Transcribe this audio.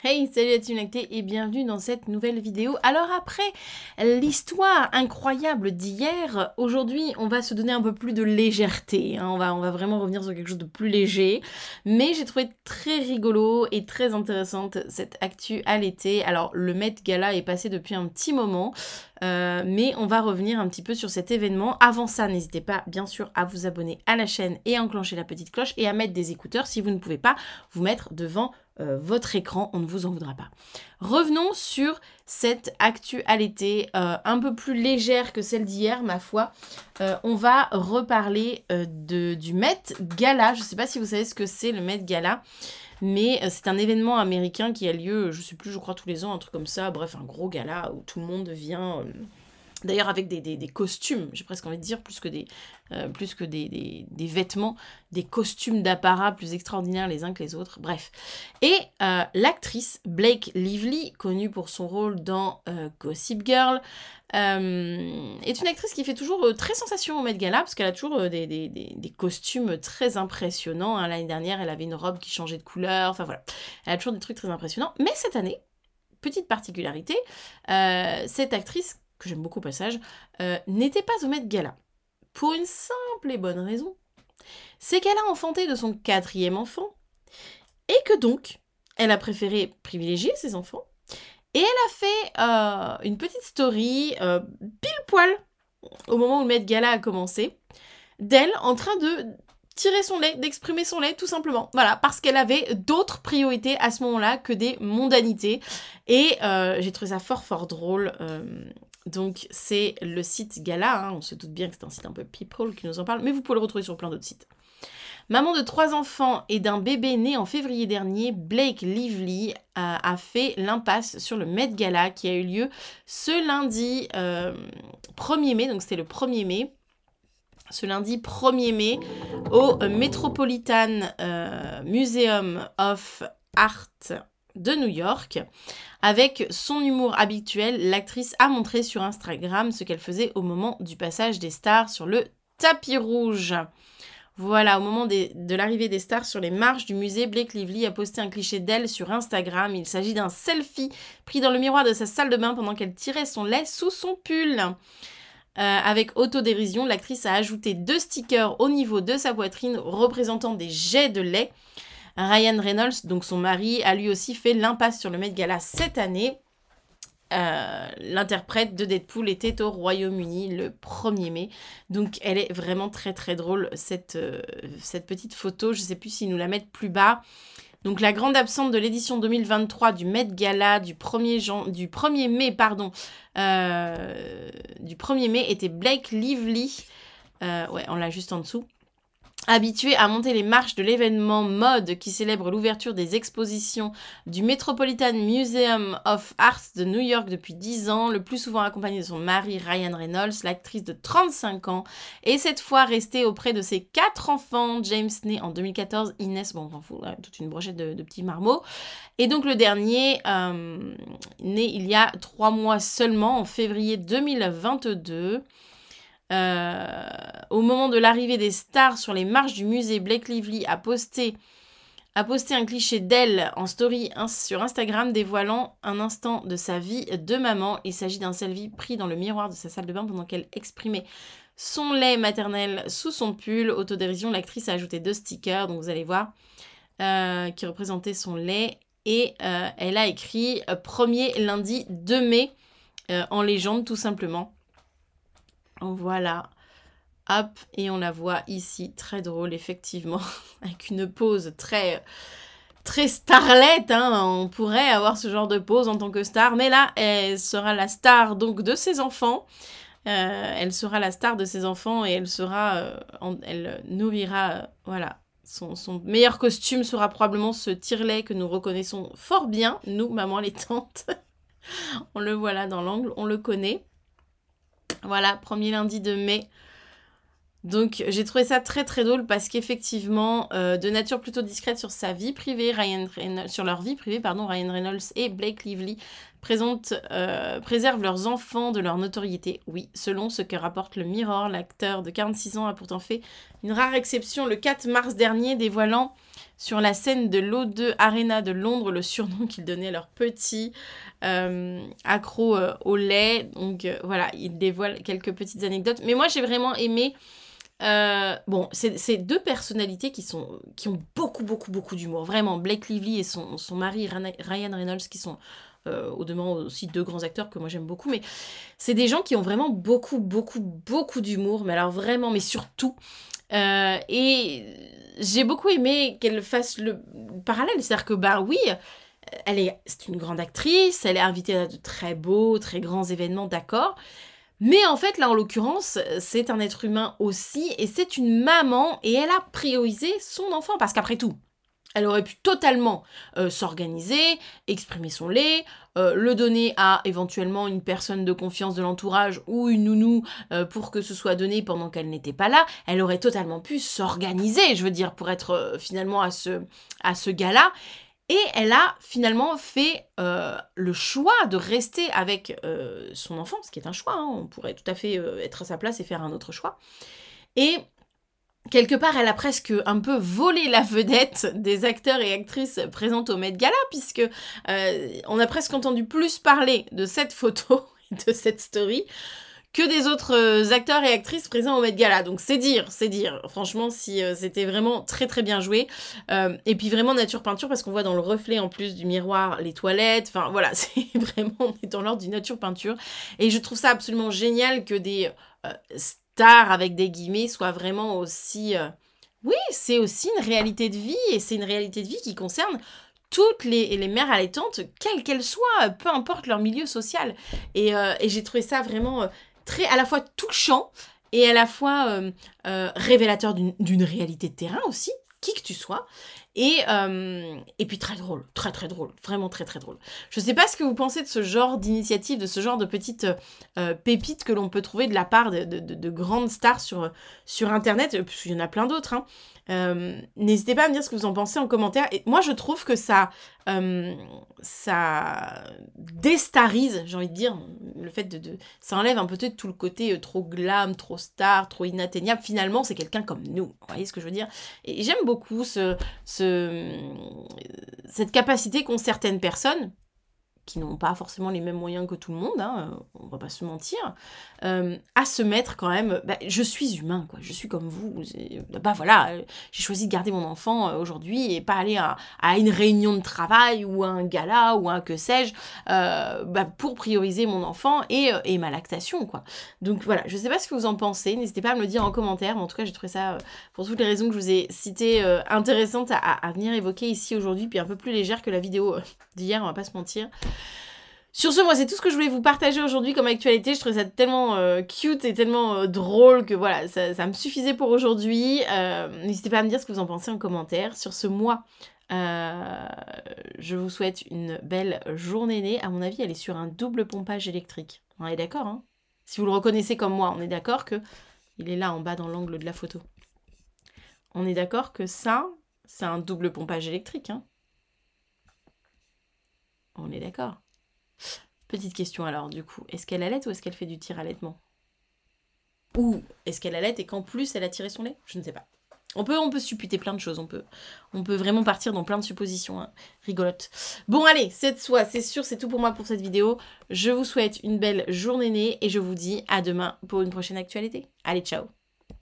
Hey, salut la team Lactée et bienvenue dans cette nouvelle vidéo. Alors après l'histoire incroyable d'hier, aujourd'hui on va se donner un peu plus de légèreté, hein. On va vraiment revenir sur quelque chose de plus léger. Mais j'ai trouvé très rigolo et très intéressante cette actu à l'été. Alors le Met Gala est passé depuis un petit moment, mais on va revenir un petit peu sur cet événement. Avant ça, n'hésitez pas bien sûr à vous abonner à la chaîne et à enclencher la petite cloche et à mettre des écouteurs si vous ne pouvez pas vous mettre devant votre écran, on ne vous en voudra pas. Revenons sur cette actualité un peu plus légère que celle d'hier, ma foi. On va reparler du Met Gala. Je ne sais pas si vous savez ce que c'est le Met Gala, mais c'est un événement américain qui a lieu, je ne sais plus, je crois tous les ans, un truc comme ça. Bref, un gros gala où tout le monde vient... D'ailleurs avec des costumes, j'ai presque envie de dire, plus que des vêtements, des costumes d'apparat plus extraordinaires les uns que les autres, bref. Et l'actrice Blake Lively, connue pour son rôle dans Gossip Girl, est une actrice qui fait toujours très sensation au Met Gala, parce qu'elle a toujours des costumes très impressionnants, hein. L'année dernière, elle avait une robe qui changeait de couleur, enfin voilà. Elle a toujours des trucs très impressionnants, mais cette année, petite particularité, cette actrice que j'aime beaucoup au passage, n'était pas au Met Gala. Pour une simple et bonne raison, c'est qu'elle a enfanté de son 4e enfant, et que donc, elle a préféré privilégier ses enfants, et elle a fait une petite story, pile poil, au moment où le Met Gala a commencé, d'elle en train de tirer son lait, d'exprimer son lait, tout simplement. Voilà, parce qu'elle avait d'autres priorités à ce moment-là que des mondanités. Et j'ai trouvé ça fort drôle. Donc c'est le site Gala, hein. On se doute bien que c'est un site un peu people qui nous en parle, mais vous pouvez le retrouver sur plein d'autres sites. Maman de 3 enfants et d'un bébé né en février dernier, Blake Lively a fait l'impasse sur le Met Gala qui a eu lieu ce lundi 1er mai, donc c'était le 1er mai. Ce lundi 1er mai au Metropolitan Museum of Art de New York. Avec son humour habituel, l'actrice a montré sur Instagram ce qu'elle faisait au moment du passage des stars sur le tapis rouge. Voilà, au moment de l'arrivée des stars sur les marches du musée, Blake Lively a posté un cliché d'elle sur Instagram. Il s'agit d'un selfie pris dans le miroir de sa salle de bain pendant qu'elle tirait son lait sous son pull. Avec autodérision, l'actrice a ajouté 2 stickers au niveau de sa poitrine représentant des jets de lait. Ryan Reynolds, donc son mari, a lui aussi fait l'impasse sur le Met Gala cette année. L'interprète de Deadpool était au Royaume-Uni le 1er mai. Donc elle est vraiment très drôle cette petite photo. Je ne sais plus s'ils nous la mettent plus bas. Donc la grande absente de l'édition 2023 du Met Gala du 1er mai, du 1er mai était Blake Lively. Ouais, on l'a juste en dessous. Habituée à monter les marches de l'événement mode qui célèbre l'ouverture des expositions du Metropolitan Museum of Art de New York depuis 10 ans, le plus souvent accompagnée de son mari Ryan Reynolds, l'actrice de 35 ans, et cette fois restée auprès de ses 4 enfants, James né en 2014, Inès, bon on s'en fout, toute une brochette de petits marmots, et donc le dernier, né il y a 3 mois seulement, en février 2022. Au moment de l'arrivée des stars sur les marches du musée, Blake Lively a posté un cliché d'elle en story sur Instagram dévoilant un instant de sa vie de maman. Il s'agit d'un selfie pris dans le miroir de sa salle de bain pendant qu'elle exprimait son lait maternel sous son pull. Autodérision, l'actrice a ajouté 2 stickers, donc vous allez voir, qui représentaient son lait. Et elle a écrit 1er lundi 2 mai en légende tout simplement. Voilà, hop, et on la voit ici, très drôle, effectivement, avec une pose très starlette, hein. On pourrait avoir ce genre de pose en tant que star, mais là, elle sera la star donc de ses enfants. Elle sera la star de ses enfants et elle nourrira, voilà. Son meilleur costume sera probablement ce tire-lait que nous reconnaissons fort bien, nous, maman les tantes. On le voit là dans l'angle, on le connaît. Voilà, 1er lundi de mai. Donc j'ai trouvé ça très drôle parce qu'effectivement, de nature plutôt discrète sur sa vie privée, sur leur vie privée, Ryan Reynolds et Blake Lively préservent leurs enfants de leur notoriété. Oui, selon ce que rapporte le Mirror, l'acteur de 46 ans a pourtant fait une rare exception le 4 mars dernier, dévoilant sur la scène de l'O2 Arena de Londres le surnom qu'ils donnaient à leur petit accro au lait. Donc voilà, il dévoile quelques petites anecdotes. Mais moi, j'ai vraiment aimé... bon, c'est deux personnalités qui ont beaucoup d'humour. Vraiment, Blake Lively et son mari Ryan Reynolds, qui sont au demeurant aussi deux grands acteurs que moi j'aime beaucoup. Mais c'est des gens qui ont vraiment beaucoup d'humour. Mais alors vraiment, mais surtout... et j'ai beaucoup aimé qu'elle fasse le parallèle. C'est-à-dire que, bah oui, c'est une grande actrice, elle est invitée à de très beaux, très grands événements, d'accord. Mais en fait, là, en l'occurrence, c'est un être humain aussi, et c'est une maman, et elle a priorisé son enfant, parce qu'après tout, elle aurait pu totalement s'organiser, exprimer son lait, le donner à éventuellement une personne de confiance de l'entourage ou une nounou pour que ce soit donné pendant qu'elle n'était pas là. Elle aurait totalement pu s'organiser, je veux dire, pour être finalement à ce gala. Et elle a finalement fait le choix de rester avec son enfant, ce qui est un choix, hein. On pourrait tout à fait être à sa place et faire un autre choix. Et quelque part, elle a presque un peu volé la vedette des acteurs et actrices présentes au Met Gala, puisque on a presque entendu plus parler de cette photo et de cette story que des autres acteurs et actrices présents au Met Gala. Donc c'est dire. Franchement, si c'était vraiment très bien joué. Et puis vraiment nature peinture, parce qu'on voit dans le reflet en plus du miroir les toilettes. Enfin voilà, c'est vraiment, on est dans l'ordre du nature peinture. Et je trouve ça absolument génial que des stars avec des guillemets soient vraiment aussi... Oui, c'est aussi une réalité de vie, et c'est une réalité de vie qui concerne toutes les mères allaitantes, quelles qu'elles soient, peu importe leur milieu social. Et j'ai trouvé ça vraiment... très à la fois touchant et à la fois révélateur d'une réalité de terrain aussi, qui que tu sois, et puis très drôle, très drôle, vraiment très drôle. Je sais pas ce que vous pensez de ce genre d'initiative, de ce genre de petites pépites que l'on peut trouver de la part de grandes stars sur Internet, il y en a plein d'autres, hein. N'hésitez pas à me dire ce que vous en pensez en commentaire. Et moi, je trouve que ça déstarise, j'ai envie de dire, le fait ça enlève un peu tout le côté trop glam, trop star, trop inatteignable. Finalement, c'est quelqu'un comme nous. Vous voyez ce que je veux dire? Et j'aime beaucoup cette capacité qu'ont certaines personnes, qui n'ont pas forcément les mêmes moyens que tout le monde, hein, on va pas se mentir, à se mettre quand même... Bah, je suis humain, quoi, je suis comme vous. Bah voilà, j'ai choisi de garder mon enfant aujourd'hui et pas aller à une réunion de travail ou à un gala ou un que sais-je, pour prioriser mon enfant et ma lactation, quoi. Donc voilà, je sais pas ce que vous en pensez, n'hésitez pas à me le dire en commentaire, mais en tout cas j'ai trouvé ça, pour toutes les raisons que je vous ai citées, intéressantes à venir évoquer ici aujourd'hui, puis un peu plus légère que la vidéo d'hier, on va pas se mentir. Sur ce, moi, c'est tout ce que je voulais vous partager aujourd'hui comme actualité. Je trouvais ça tellement cute et tellement drôle que voilà, ça me suffisait pour aujourd'hui. N'hésitez pas à me dire ce que vous en pensez en commentaire. Sur ce, moi, je vous souhaite une belle journée née. À mon avis, elle est sur un double pompage électrique. On est d'accord, hein? Si vous le reconnaissez comme moi, on est d'accord que il est là en bas dans l'angle de la photo. On est d'accord que ça, c'est un double pompage électrique, hein? On est d'accord. Petite question alors, du coup, est-ce qu'elle allait ou est-ce qu'elle fait du tir-allaitement? Ou est-ce qu'elle allait et qu'en plus elle a tiré son lait? Je ne sais pas. On peut supputer plein de choses, on peut vraiment partir dans plein de suppositions rigolotes. Bon allez, c'est sûr, c'est tout pour moi pour cette vidéo. Je vous souhaite une belle journée née et je vous dis à demain pour une prochaine actualité. Allez, ciao!